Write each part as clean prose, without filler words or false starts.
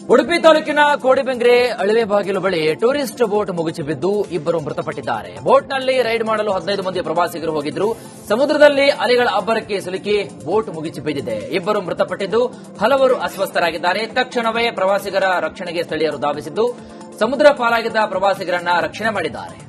ಉಡುಪಿ ತಾಲೂಕಿನ ಕೋಡಿಬೆಂಗ್ರೆ ಅಳಿವೆ ಬಾಗಿಲು ಬಳಿ ಟೂರಿಸ್ಟ್ ಬೋಟ್ ಮುಗಿಸಿ ಬಿದ್ದು ಇಬ್ಬರು ಮೃತಪಟ್ಟಿದ್ದಾರೆ. ಬೋಟ್ನಲ್ಲಿ ರೈಡ್ ಮಾಡಲು 15 ಮಂದಿ ಪ್ರವಾಸಿಗರು ಹೋಗಿದ್ರು. ಸಮುದ್ರದಲ್ಲಿ ಅಲೆಗಳ ಅಬ್ಬರಕ್ಕೆ ಸಿಲುಕಿ ಬೋಟ್ ಮುಗಿಸಿ ಬಿದ್ದಿದೆ. ಇಬ್ಬರು ಮೃತಪಟ್ಟಿದ್ದು ಹಲವರು ಅಸ್ವಸ್ಥರಾಗಿದ್ದಾರೆ. ತಕ್ಷಣವೇ ಪ್ರವಾಸಿಗರ ರಕ್ಷಣೆಗೆ ಸ್ಥಳೀಯರು ಧಾವಿಸಿದ್ದು ಸಮುದ್ರ ಪಾಲಾಗಿದ್ದ ಪ್ರವಾಸಿಗರನ್ನ ರಕ್ಷಣೆ ಮಾಡಿದ್ದಾರೆ.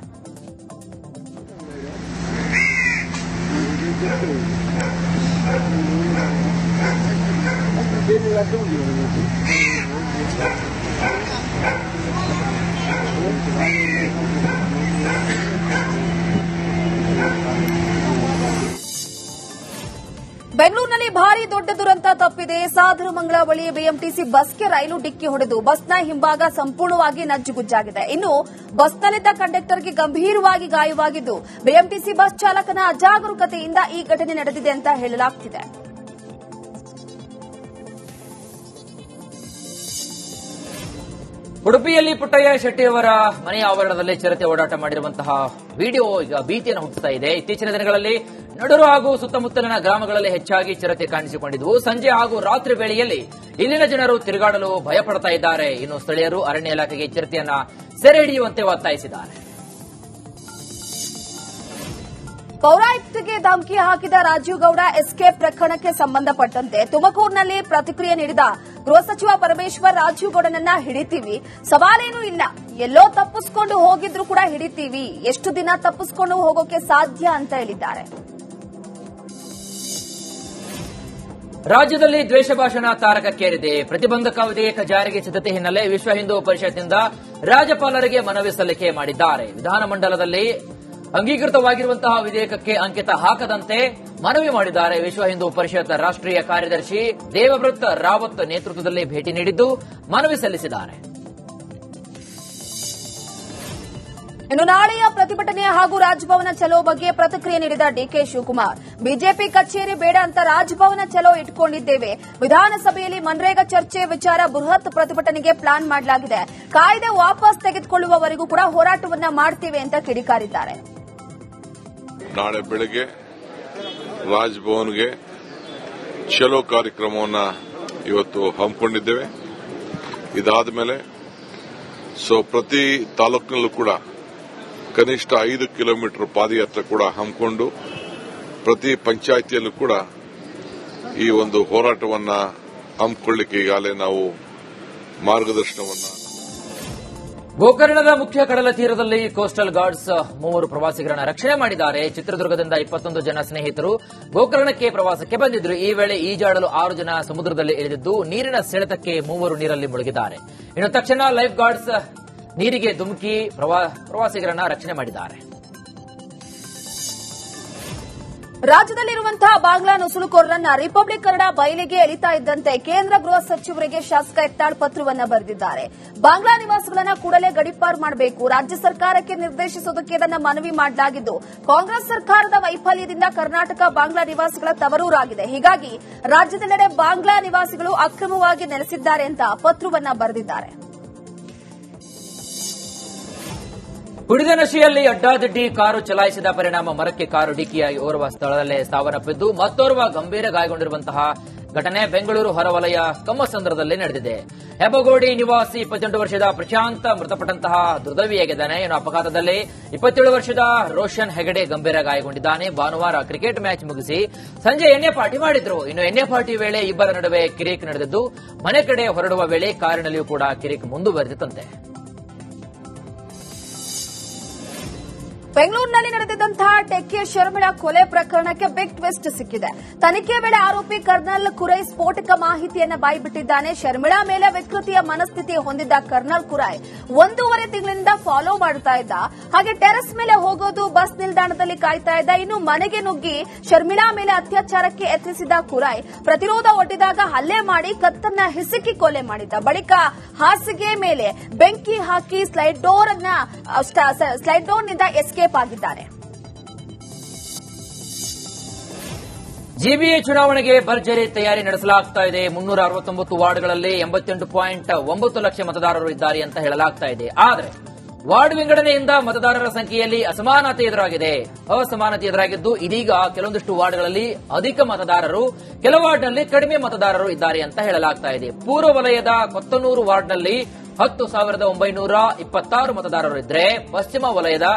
ಬೆಂಗಳೂರಿನಲ್ಲಿ ಭಾರಿ ದೊಡ್ಡ ದುರಂತ ತಪ್ಪಿದೆ. ಸಾಧನಮಂಗಲ ಬಳಿ ಬಿಎಂಟಿಸಿ ಬಸ್ಗೆ ರೈಲು ಡಿಕ್ಕಿ ಹೊಡೆದು ಬಸ್ನ ಹಿಂಭಾಗ ಸಂಪೂರ್ಣವಾಗಿ ನಜ್ಜುಗುಜ್ಜಾಗಿದೆ. ಇನ್ನು ಬಸ್ನಲ್ಲಿದ್ದ ಕಂಡಕ್ಟರ್ಗೆ ಗಂಭೀರವಾಗಿ ಗಾಯವಾಗಿದ್ದು ಬಿಎಂಟಿಸಿ ಬಸ್ ಚಾಲಕನ ಅಜಾಗರೂಕತೆಯಿಂದ ಈ ಘಟನೆ ನಡೆದಿದೆ ಅಂತ ಹೇಳಲಾಗುತ್ತಿದೆ. ಉಡುಪಿಯಲ್ಲಿ ಪುಟ್ಟಯ್ಯ ಶೆಟ್ಟಿಯವರ ಮನೆಯ ಆವರಣದಲ್ಲಿ ಚಿರತೆ ಓಡಾಟ ಮಾಡಿರುವಂತಹ ವಿಡಿಯೋ ಈಗ ಭೀತಿಯನ್ನು ಹುಟ್ಟಿಸ್ತಾ ಇದೆ. ಇತ್ತೀಚಿನ ದಿನಗಳಲ್ಲಿ ನಡೂರು ಹಾಗೂ ಸುತ್ತಮುತ್ತಲಿನ ಗ್ರಾಮಗಳಲ್ಲಿ ಹೆಚ್ಚಾಗಿ ಚಿರತೆ ಕಾಣಿಸಿಕೊಂಡಿದ್ದವು. ಸಂಜೆ ಹಾಗೂ ರಾತ್ರಿ ವೇಳೆಯಲ್ಲಿ ಇಲ್ಲಿನ ಜನರು ತಿರುಗಾಡಲು ಭಯಪಡ್ತಾ ಇದ್ದಾರೆ. ಇನ್ನು ಸ್ಥಳೀಯರು ಅರಣ್ಯ ಇಲಾಖೆಗೆ ಚಿರತೆಯನ್ನ ಸೆರೆ ಹಿಡಿಯುವಂತೆ ಒತ್ತಾಯಿಸಿದ್ದಾರೆ. ಪೌರಾಯುಕ್ತಗೆ ಧಮಕಿ ಹಾಕಿದ ರಾಜೀವ್ ಗೌಡ ಎಸ್ಕೇಪ್ ಪ್ರಕರಣಕ್ಕೆ ಸಂಬಂಧಪಟ್ಟಂತೆ ತುಮಕೂರಿನಲ್ಲಿ ಪ್ರತಿಕ್ರಿಯೆ ನೀಡಿದ ಗೃಹ ಸಚಿವ ಪರಮೇಶ್ವರ್, ರಾಜೀವ್ ಗೌಡನನ್ನ ಹಿಡಿತೀವಿ, ಸವಾಲೇನೂ ಇಲ್ಲ, ಎಲ್ಲೋ ತಪ್ಪಿಸ್ಕೊಂಡು ಹೋಗಿದ್ರು ಕೂಡ ಹಿಡಿತೀವಿ, ಎಷ್ಟು ದಿನ ತಪ್ಪಿಸ್ಕೊಂಡು ಹೋಗೋಕೆ ಸಾಧ್ಯ ಅಂತ ಹೇಳಿದ್ದಾರೆ. ರಾಜ್ಯದಲ್ಲಿ ದ್ವೇಷ ಭಾಷಣ ತಾರಕಕ್ಕೇರಿದೆ. ಪ್ರತಿಬಂಧಕ ವಿಧೇಯಕ ಜಾರಿಗೆ ಸಿದ್ಧತೆ ಹಿನ್ನೆಲೆ ವಿಶ್ವ ಹಿಂದೂ ಪರಿಷತ್ನಿಂದ ರಾಜ್ಯಪಾಲರಿಗೆ ಮನವಿ ಸಲ್ಲಿಕೆ ಮಾಡಿದ್ದಾರೆ. ವಿಧಾನಮಂಡಲದಲ್ಲಿ ಅಂಗೀಕೃತವಾಗಿರುವಂತಹ ವಿಧೇಯಕಕ್ಕೆ ಅಂಕಿತ ಹಾಕದಂತೆ ಮನವಿ ಮಾಡಿದ್ದಾರೆ. ವಿಶ್ವ ಹಿಂದೂ ಪರಿಷತ್ ರಾಷ್ಟ್ರೀಯ ಕಾರ್ಯದರ್ಶಿ ದೇವವ್ರತ್ ರಾವತ್ ನೇತೃತ್ವದಲ್ಲಿ ಭೇಟಿ ನೀಡಿದ್ದು ಮನವಿ ಸಲ್ಲಿಸಿದ್ದಾರೆ. ಇನ್ನು ನಾಳೆಯ ಪ್ರತಿಭಟನೆ ಹಾಗೂ ರಾಜಭವನ ಚಲೋ ಬಗ್ಗೆ ಪ್ರತಿಕ್ರಿಯೆ ನೀಡಿದ ಡಿಕೆ ಶಿವಕುಮಾರ್, ಬಿಜೆಪಿ ಕಚೇರಿ ಬೇಡ ಅಂತ ರಾಜಭವನ ಚಲೋ ಇಟ್ಕೊಂಡಿದ್ದೇವೆ, ವಿಧಾನಸಭೆಯಲ್ಲಿ ಮನ್ರೇಗಾ ಚರ್ಚೆ ವಿಚಾರ ಬೃಹತ್ ಪ್ರತಿಭಟನೆಗೆ ಪ್ಲಾನ್ ಮಾಡಲಾಗಿದೆ, ಕಾಯ್ದೆ ವಾಪಸ್ ತೆಗೆದುಕೊಳ್ಳುವವರೆಗೂ ಕೂಡ ಹೋರಾಟವನ್ನ ಮಾಡ್ತೇವೆ ಅಂತ ಕಿಡಿಕಾರಿದ್ದಾರೆ. ನಾಳೆ ಬೆಳಗ್ಗೆ ರಾಜಭವನ್ಗೆ ಚಲೋ ಕಾರ್ಯಕ್ರಮವನ್ನ ಇವತ್ತು ಹಮ್ಮಿಕೊಂಡಿದ್ದೇವೆ. ಇದಾದ ಮೇಲೆ ಪ್ರತಿ ತಾಲೂಕಿನಲ್ಲೂ ಕೂಡ ಕನಿಷ್ಠ 5 ಕಿಲೋಮೀಟರ್ ಪಾದಯಾತ್ರೆ ಕೂಡ ಹಮ್ಮಿಕೊಂಡು ಪ್ರತಿ ಪಂಚಾಯಿತಿಯಲ್ಲೂ ಕೂಡ ಈ ಒಂದು ಹೋರಾಟವನ್ನ ಹಮ್ಮಿಕೊಳ್ಳಿಕ್ಕೆ ಈಗಾಗಲೇ ನಾವು ಮಾರ್ಗದರ್ಶನವನ್ನ. ಗೋಕರ್ಣದ ಮುಖ್ಯ ಕಡಲ ತೀರದಲ್ಲಿ ಕೋಸ್ಟಲ್ ಗಾರ್ಡ್ಸ್ 3 ಪ್ರವಾಸಿಗರನ್ನ ರಕ್ಷಣೆ ಮಾಡಿದ್ದಾರೆ. ಚಿತ್ರದುರ್ಗದಿಂದ 21 ಜನ ಸ್ನೇಹಿತರು ಗೋಕರ್ಣಕ್ಕೆ ಪ್ರವಾಸಕ್ಕೆ ಬಂದಿದ್ರು. ಈ ವೇಳೆ ಈಜಾಡಲು 6 ಜನ ಸಮುದ್ರದಲ್ಲಿ ಇಳಿದಿದ್ದು ನೀರಿನ ಸೆಳೆತಕ್ಕೆ 3 ನೀರಲ್ಲಿ ಮುಳುಗಿದ್ದಾರೆ. ಇನ್ನು ತಕ್ಷಣ ಲೈಫ್ ಗಾರ್ಡ್ಸ್ ನೀರಿಗೆ ಧುಮುಕಿ ಪ್ರವಾಸಿಗರನ್ನ ರಕ್ಷಣೆ ಮಾಡಿದ್ದಾರೆ. ರಾಜ್ಯದಲ್ಲಿರುವಂತಹ ಬಾಂಗ್ಲಾ ನುಸುಳುಕೋರರನ್ನ ರಿಪಬ್ಲಿಕ್ ಕನ್ನಡ ಬಯಲಿಗೆ ಎಳಿತಾ ಇದ್ದಂತೆ ಕೇಂದ್ರ ಗೃಹ ಸಚಿವರಿಗೆ ಶಾಸಕ ಯತ್ನಾಳ್ ಪತ್ರವನ್ನ ಬರೆದಿದ್ದಾರೆ. ಬಾಂಗ್ಲಾ ನಿವಾಸಿಗಳನ್ನ ಕೂಡಲೇ ಗಡೀಪಾರು ಮಾಡಬೇಕು, ರಾಜ್ಯ ಸರ್ಕಾರಕ್ಕೆ ನಿರ್ದೇಶಿಸುವುದಕ್ಕೆ ಇದನ್ನ ಮನವಿ ಮಾಡಲಾಗಿದ್ದು, ಕಾಂಗ್ರೆಸ್ ಸರ್ಕಾರದ ವೈಫಲ್ಯದಿಂದ ಕರ್ನಾಟಕ ಬಾಂಗ್ಲಾ ನಿವಾಸಿಗಳ ತವರೂರಾಗಿದೆ. ಹೀಗಾಗಿ ರಾಜ್ಯದೆಲ್ಲೆಡೆ ಬಾಂಗ್ಲಾ ನಿವಾಸಿಗಳು ಅಕ್ರಮವಾಗಿ ನೆಲೆಸಿದ್ದಾರೆ ಅಂತ ಪತ್ರವನ್ನ ಬರೆದಿದ್ದಾರೆ. ಕುಡಿದ ನಶೆಯಲ್ಲಿ ಅಡ್ಡಾದಿಡ್ಡಿ ಕಾರು ಚಲಾಯಿಸಿದ ಪರಿಣಾಮ ಮರಕ್ಕೆ ಕಾರು ಡಿಕ್ಕಿಯಾಗಿ ಓರ್ವ ಸ್ಥಳದಲ್ಲೇ ಸಾವನ್ನಪ್ಪಿದ್ದು ಮತ್ತೋರ್ವ ಗಂಭೀರ ಗಾಯಗೊಂಡಿರುವಂತಹ ಘಟನೆ ಬೆಂಗಳೂರು ಹೊರವಲಯ ಕಮ್ಮಸಂದ್ರದಲ್ಲಿ ನಡೆದಿದೆ. ಹೆಬ್ಬಗೋಡಿ ನಿವಾಸಿ 28 ವರ್ಷದ ಪ್ರಶಾಂತ್ ಮೃತಪಟ್ಟಂತಹ ದುರ್ದೈವಿಯಾಗಿದ್ದಾನೆ. ಇನ್ನು ಅಪಘಾತದಲ್ಲಿ 27 ವರ್ಷದ ರೋಷನ್ ಹೆಗಡೆ ಗಂಭೀರ ಗಾಯಗೊಂಡಿದ್ದಾನೆ. ಭಾನುವಾರ ಕ್ರಿಕೆಟ್ ಮ್ಯಾಚ್ ಮುಗಿಸಿ ಸಂಜೆ ಎಣ್ಣೆ ಪಾರ್ಟಿ ಮಾಡಿದ್ರು. ಇನ್ನು ಎಣ್ಣೆ ಪಾರ್ಟಿ ವೇಳೆ ಇಬ್ಬರ ನಡುವೆ ಕಿರಿಕ್ ನಡೆದಿದ್ದು ಮನೆ ಕಡೆ ಹೊರಡುವ ವೇಳೆ ಕಾರಿನಲ್ಲಿಯೂ ಕೂಡ ಕಿರಿಕ್ ಮುಂದುವರೆದಿತ್ತಂತೆ. ಬೆಂಗಳೂರಿನಲ್ಲಿ ನಡೆದಿದ್ದಂತಹ ಟೆಕ್ಕಿ ಶರ್ಮಿಳಾ ಕೊಲೆ ಪ್ರಕರಣಕ್ಕೆ ಬಿಗ್ ಟ್ವಿಸ್ಟ್ ಸಿಕ್ಕಿದೆ. ತನಿಖೆ ವೇಳೆ ಆರೋಪಿ ಕರ್ನಲ್ ಕುರೈ ಸ್ಫೋಟಕ ಮಾಹಿತಿಯನ್ನ ಬಾಯ್ಬಿಟ್ಟಿದ್ದಾನೆ. ಶರ್ಮಿಳಾ ಮೇಲೆ ವಿಕೃತಿಯ ಮನಸ್ಥಿತಿ ಹೊಂದಿದ್ದ ಕರ್ನಲ್ ಕುರೈ 1.5 ತಿಂಗಳಿಂದ ಫಾಲೋ ಮಾಡ್ತಾ ಇದ್ದ. ಹಾಗೆ ಟೆರೆಸ್ ಮೇಲೆ ಹೋಗೋದು, ಬಸ್ ನಿಲ್ದಾಣದಲ್ಲಿ ಕಾಯ್ತಾ ಇದ್ದ. ಇನ್ನು ಮನೆಗೆ ನುಗ್ಗಿ ಶರ್ಮಿಳಾ ಮೇಲೆ ಅತ್ಯಾಚಾರಕ್ಕೆ ಯತ್ನಿಸಿದ ಕುರೈ ಪ್ರತಿರೋಧ ಒಡ್ಡಿದಾಗ ಹಲ್ಲೆ ಮಾಡಿ ಕತ್ತನ್ನ ಹಿಸುಕಿ ಕೊಲೆ ಮಾಡಿದ್ದ. ಬಳಿಕ ಹಾಸಿಗೆ ಮೇಲೆ ಬೆಂಕಿ ಹಾಕಿ ಸ್ಲೈಡ್ ಡೋರ್ನಿಂದ ಎಸ್ಕೇಪ್ ಆಗಿದ್ದಾರೆ. ಜಿಬಿಎ ಚುನಾವಣೆಗೆ ಭರ್ಜರಿ ತಯಾರಿ ನಡೆಸಲಾಗ್ತಾ ಇದೆ. 369 ವಾರ್ಡ್ಗಳಲ್ಲಿ 88.9 ಲಕ್ಷ ಮತದಾರರು ಇದ್ದಾರೆ ಅಂತ ಹೇಳಲಾಗ್ತಾ ಇದೆ. ಆದರೆ ವಾರ್ಡ್ ವಿಂಗಡಣೆಯಿಂದ ಮತದಾರರ ಸಂಖ್ಯೆಯಲ್ಲಿ ಅಸಮಾನತೆ ಎದುರಾಗಿದ್ದು ಇದೀಗ ಕೆಲವೊಂದಿಷ್ಟು ವಾರ್ಡ್ಗಳಲ್ಲಿ ಅಧಿಕ ಮತದಾರರು, ಕೆಲ ವಾರ್ಡ್ನಲ್ಲಿ ಕಡಿಮೆ ಮತದಾರರು ಇದ್ದಾರೆ ಅಂತ ಹೇಳಲಾಗ್ತಾ ಇದೆ. ಪೂರ್ವ ವಲಯದ ಕೊತ್ತನೂರು ವಾರ್ಡ್ನಲ್ಲಿ 10,926 ಮತದಾರರು ಇದ್ದರೆ ಪಶ್ಚಿಮ ವಲಯದ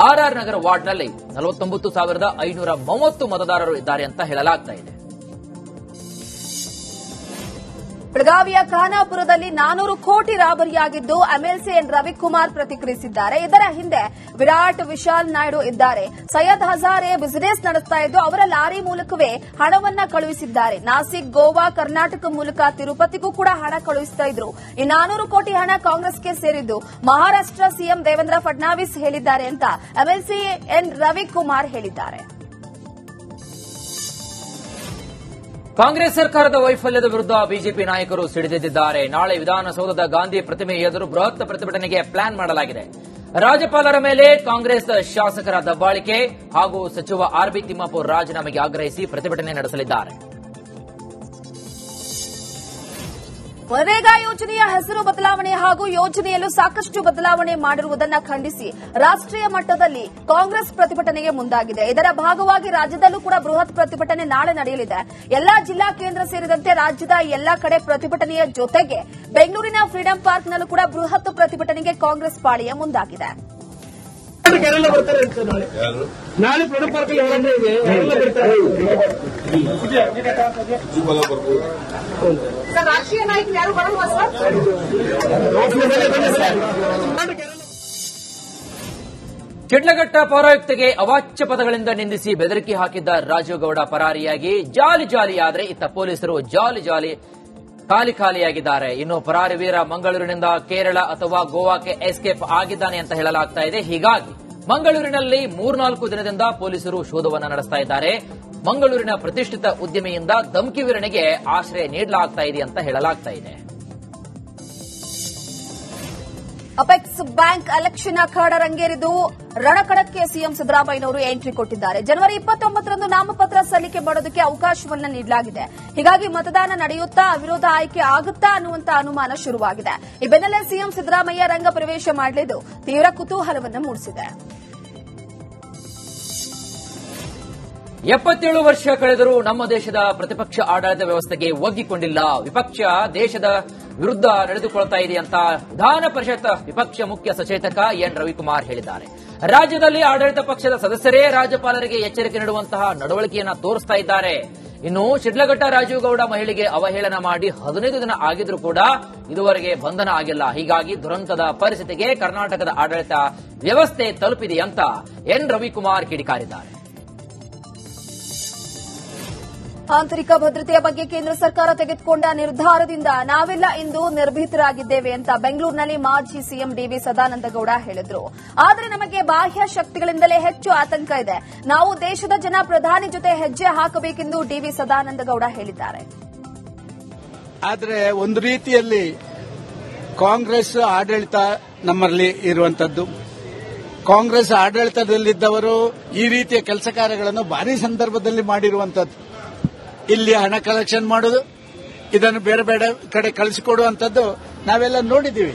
ಆರ್ಆರ್ ನಗರ ವಾರ್ಡ್ನಲ್ಲಿ 49,530 ಮತದಾರರು ಇದ್ದಾರೆ ಅಂತ ಹೇಳಲಾಗ್ತಾ ಇದೆ. ಬೆಳಗಾವಿಯ ಖಾನಾಪುರದಲ್ಲಿ 400 ಕೋಟಿ ರಾಬರಿಯಾಗಿದ್ದು ಎಂಎಲ್ಸಿ ಎನ್ ರವಿಕುಮಾರ್ ಪ್ರತಿಕ್ರಿಯಿಸಿದ್ದಾರೆ. ಇದರ ಹಿಂದೆ ವಿರಾಟ್ ವಿಶಾಲ್ ನಾಯ್ಡು ಇದ್ದಾರೆ. ಸೈಯದ್ ಹಜಾರೆ ಬಿಸಿನೆಸ್ ನಡೆಸ್ತಾ ಇದ್ದು ಅವರ ಲಾರಿ ಮೂಲಕವೇ ಹಣವನ್ನ ಕಳುಹಿಸಿದ್ದಾರೆ. ನಾಸಿಕ್, ಗೋವಾ, ಕರ್ನಾಟಕ ಮೂಲಕ ತಿರುಪತಿಗೂ ಕೂಡ ಹಣ ಕಳುಹಿಸ್ತಾ ಇದ್ರು. ಈ 400 ಕೋಟಿ ಹಣ ಕಾಂಗ್ರೆಸ್ಗೆ ಸೇರಿದ್ದು ಮಹಾರಾಷ್ಟ್ರ ಸಿಎಂ ದೇವೇಂದ್ರ ಫಡ್ನವೀಸ್ ಹೇಳಿದ್ದಾರೆ ಅಂತ ಎಂಎಲ್ಸಿ ಎನ್ ರವಿಕುಮಾರ್ ಹೇಳಿದ್ದಾರೆ. ಕಾಂಗ್ರೆಸ್ ಸರ್ಕಾರದ ವೈಫಲ್ಯದ ವಿರುದ್ಧ ಬಿಜೆಪಿ ನಾಯಕರು ಸಿಡಿದೆದ್ದಿದ್ದಾರೆ. ನಾಳೆ ವಿಧಾನಸೌಧದ ಗಾಂಧಿ ಪ್ರತಿಮೆ ಎದುರು ಬೃಹತ್ ಪ್ರತಿಭಟನೆಗೆ ಪ್ಲಾನ್ ಮಾಡಲಾಗಿದೆ. ರಾಜ್ಯಪಾಲರ ಮೇಲೆ ಕಾಂಗ್ರೆಸ್ ಶಾಸಕರ ದಬ್ಬಾಳಿಕೆ ಹಾಗೂ ಸಚಿವ ಆರ್ಬಿ ತಿಮ್ಮಾಪುರ್ ರಾಜೀನಾಮೆಗೆ ಆಗ್ರಹಿಸಿ ಪ್ರತಿಭಟನೆ ನಡೆಸಲಿದ್ದಾರೆ. ಮನ್ರೇಗಾ ಯೋಜನೆಯ ಹೆಸರು ಬದಲಾವಣೆ ಹಾಗೂ ಯೋಜನೆಯಲ್ಲೂ ಸಾಕಷ್ಟು ಬದಲಾವಣೆ ಮಾಡಿರುವುದನ್ನು ಖಂಡಿಸಿ ರಾಷ್ಟ್ರೀಯ ಮಟ್ಟದಲ್ಲಿ ಕಾಂಗ್ರೆಸ್ ಪ್ರತಿಭಟನೆಗೆ ಮುಂದಾಗಿದೆ. ಇದರ ಭಾಗವಾಗಿ ರಾಜ್ಯದಲ್ಲೂ ಕೂಡ ಬೃಹತ್ ಪ್ರತಿಭಟನೆ ನಾಳೆ ನಡೆಯಲಿದೆ. ಎಲ್ಲಾ ಜಿಲ್ಲಾ ಕೇಂದ್ರ ಸೇರಿದಂತೆ ರಾಜ್ಯದ ಎಲ್ಲಾ ಕಡೆ ಪ್ರತಿಭಟನೆಯ ಜೊತೆಗೆ ಬೆಂಗಳೂರಿನ ಫ್ರೀಡಂ ಪಾರ್ಕ್ನಲ್ಲೂ ಕೂಡ ಬೃಹತ್ ಪ್ರತಿಭಟನೆಗೆ ಕಾಂಗ್ರೆಸ್ ಪಾಳೆಯ ಮುಂದಾಗಿದೆ. ನಾಳೆ ಫ್ರೀಡಂ ಪಾರ್ಕ್ ರಾಷ್ಟ್ರೀಯ ನಾಯಕರು ಯಾರು ಬರಲ್ವಾ ಸರ್? ಶಿಡ್ಲಘಟ್ಟ ಪೌರಾಯುಕ್ತೆಗೆ ಅವಾಚ್ಯ ಪದಗಳಿಂದ ನಿಂದಿಸಿ ಬೆದರಿಕೆ ಹಾಕಿದ್ದ ರಾಜುಗೌಡ ಪರಾರಿಯಾಗಿ ಜಾಲಿಯಾದ್ರೆ ಇತ್ತ ಪೊಲೀಸರು ಜಾಲಿ ಖಾಲಿಯಾಗಿದ್ದಾರೆ. ಇನ್ನು ಪರಾರಿ ವೀರ ಮಂಗಳೂರಿನಿಂದ ಕೇರಳ ಅಥವಾ ಗೋವಾಕ್ಕೆ ಎಸ್ಕೇಪ್ ಆಗಿದ್ದಾನೆ ಅಂತ ಹೇಳಲಾಗ್ತಾ ಇದೆ. ಹೀಗಾಗಿ ಮಂಗಳೂರಿನಲ್ಲಿ 3-4 ದಿನದಿಂದ ಪೊಲೀಸರು ಶೋಧವನ್ನು ನಡೆಸ್ತಾ ಇದ್ದಾರೆ. ಮಂಗಳೂರಿನ ಪ್ರತಿಷ್ಠಿತ ಉದ್ಯಮಿಯಿಂದ ಧಮಕಿ ವೀರನಿಗೆ ಆಶ್ರಯ ನೀಡಲಾಗ್ತಾ ಇದೆ ಅಂತ ಹೇಳಲಾಗ್ತಾ ಇದೆ. ಅಪೆಕ್ಸ್ ಬ್ಯಾಂಕ್ ಎಲೆಕ್ಷನ್ ಅಖಾಡ ರಂಗೇರಿದ್ದು ರಣಕಡಕ್ಕೆ ಸಿಎಂ ಸಿದ್ದರಾಮಯ್ಯನವರು ಎಂಟ್ರಿ ಕೊಟ್ಟಿದ್ದಾರೆ. ಜನವರಿ 29ರಂದು ನಾಮಪತ್ರ ಸಲ್ಲಿಕೆ ಮಾಡೋದಕ್ಕೆ ಅವಕಾಶವನ್ನ ನೀಡಲಾಗಿದೆ. ಹೀಗಾಗಿ ಮತದಾನ ನಡೆಯುತ್ತಾ ಅವಿರೋಧ ಆಯ್ಕೆ ಆಗುತ್ತಾ ಅನ್ನುವಂತ ಅನುಮಾನ ಶುರುವಾಗಿದೆ. ಈ ಬೆನ್ನಲ್ಲೇ ಸಿಎಂ ಸಿದ್ದರಾಮಯ್ಯ ರಂಗ ಪ್ರವೇಶ ಮಾಡಲಿದ್ದು ತೀವ್ರ ಕುತೂಹಲವನ್ನು ಮೂಡಿಸಿದೆ. 77 ವರ್ಷ ಕಳೆದರೂ ನಮ್ಮ ದೇಶದ ಪ್ರತಿಪಕ್ಷ ಆಡಳಿತ ವ್ಯವಸ್ಥೆಗೆ ಒಗ್ಗಿಕೊಂಡಿಲ್ಲ. ವಿಪಕ್ಷ ದೇಶದ ವಿರುದ್ಧ ನಡೆದುಕೊಳ್ತಾ ಇದೆ ಅಂತ ವಿಧಾನ ಪರಿಷತ್ ವಿಪಕ್ಷ ಮುಖ್ಯ ಸಚೇತಕ ಎನ್ ರವಿಕುಮಾರ್ ಹೇಳಿದ್ದಾರೆ. ರಾಜ್ಯದಲ್ಲಿ ಆಡಳಿತ ಪಕ್ಷದ ಸದಸ್ಯರೇ ರಾಜ್ಯಪಾಲರಿಗೆ ಎಚ್ಚರಿಕೆ ನೀಡುವಂತಹ ನಡವಳಿಕೆಯನ್ನ ತೋರಿಸ್ತಾ ಇದ್ದಾರೆ. ಇನ್ನು ಶಿಡ್ಲಘಟ್ಟ ರಾಜೀವ್ಗೌಡ ಮಹಿಳೆಗೆ ಅವಹೇಳನ ಮಾಡಿ 15 ದಿನ ಆಗಿದ್ರೂ ಕೂಡ ಇದುವರೆಗೆ ಬಂಧನ ಆಗಿಲ್ಲ. ಹೀಗಾಗಿ ದುರಂತದ ಪರಿಸ್ಥಿತಿಗೆ ಕರ್ನಾಟಕದ ಆಡಳಿತ ವ್ಯವಸ್ಥೆ ತಲುಪಿದೆ ಅಂತ ಎನ್ ರವಿಕುಮಾರ್ ಕಿಡಿಕಾರಿದ್ದಾರೆ. ಆಂತರಿಕ ಭದ್ರತೆಯ ಬಗ್ಗೆ ಕೇಂದ್ರ ಸರ್ಕಾರ ತೆಗೆದುಕೊಂಡ ನಿರ್ಧಾರದಿಂದ ನಾವೆಲ್ಲ ಇಂದು ನಿರ್ಭೀತರಾಗಿದ್ದೇವೆ ಅಂತ ಬೆಂಗಳೂರಿನಲ್ಲಿ ಮಾಜಿ ಸಿಎಂ ಡಿವಿ ಸದಾನಂದಗೌಡ ಹೇಳಿದ್ರು. ಆದರೆ ನಮಗೆ ಬಾಹ್ಯ ಶಕ್ತಿಗಳಿಂದಲೇ ಹೆಚ್ಚು ಆತಂಕ ಇದೆ. ನಾವು ದೇಶದ ಜನ ಪ್ರಧಾನಿ ಜೊತೆ ಹೆಜ್ಜೆ ಹಾಕಬೇಕೆಂದು ಡಿವಿ ಸದಾನಂದಗೌಡ ಹೇಳಿದ್ದಾರೆ. ಆದರೆ ಒಂದು ರೀತಿಯಲ್ಲಿ ಕಾಂಗ್ರೆಸ್ ಆಡಳಿತ ನಮ್ಮಲ್ಲಿ ಇರುವಂತದ್ದು. ಕಾಂಗ್ರೆಸ್ ಆಡಳಿತದಲ್ಲಿದ್ದವರು ಈ ರೀತಿಯ ಕೆಲಸ ಕಾರ್ಯಗಳನ್ನು ಭಾರಿ ಸಂದರ್ಭದಲ್ಲಿ ಮಾಡಿರುವಂತದ್ದು. ಇಲ್ಲಿ ಹಣ ಕಲೆಕ್ಷನ್ ಮಾಡೋದು, ಇದನ್ನು ಬೇರೆ ಬೇರೆ ಕಡೆ ಕಳಿಸಿಕೊಡುವಂತದ್ದು ನಾವೆಲ್ಲ ನೋಡಿದ್ದೀವಿ.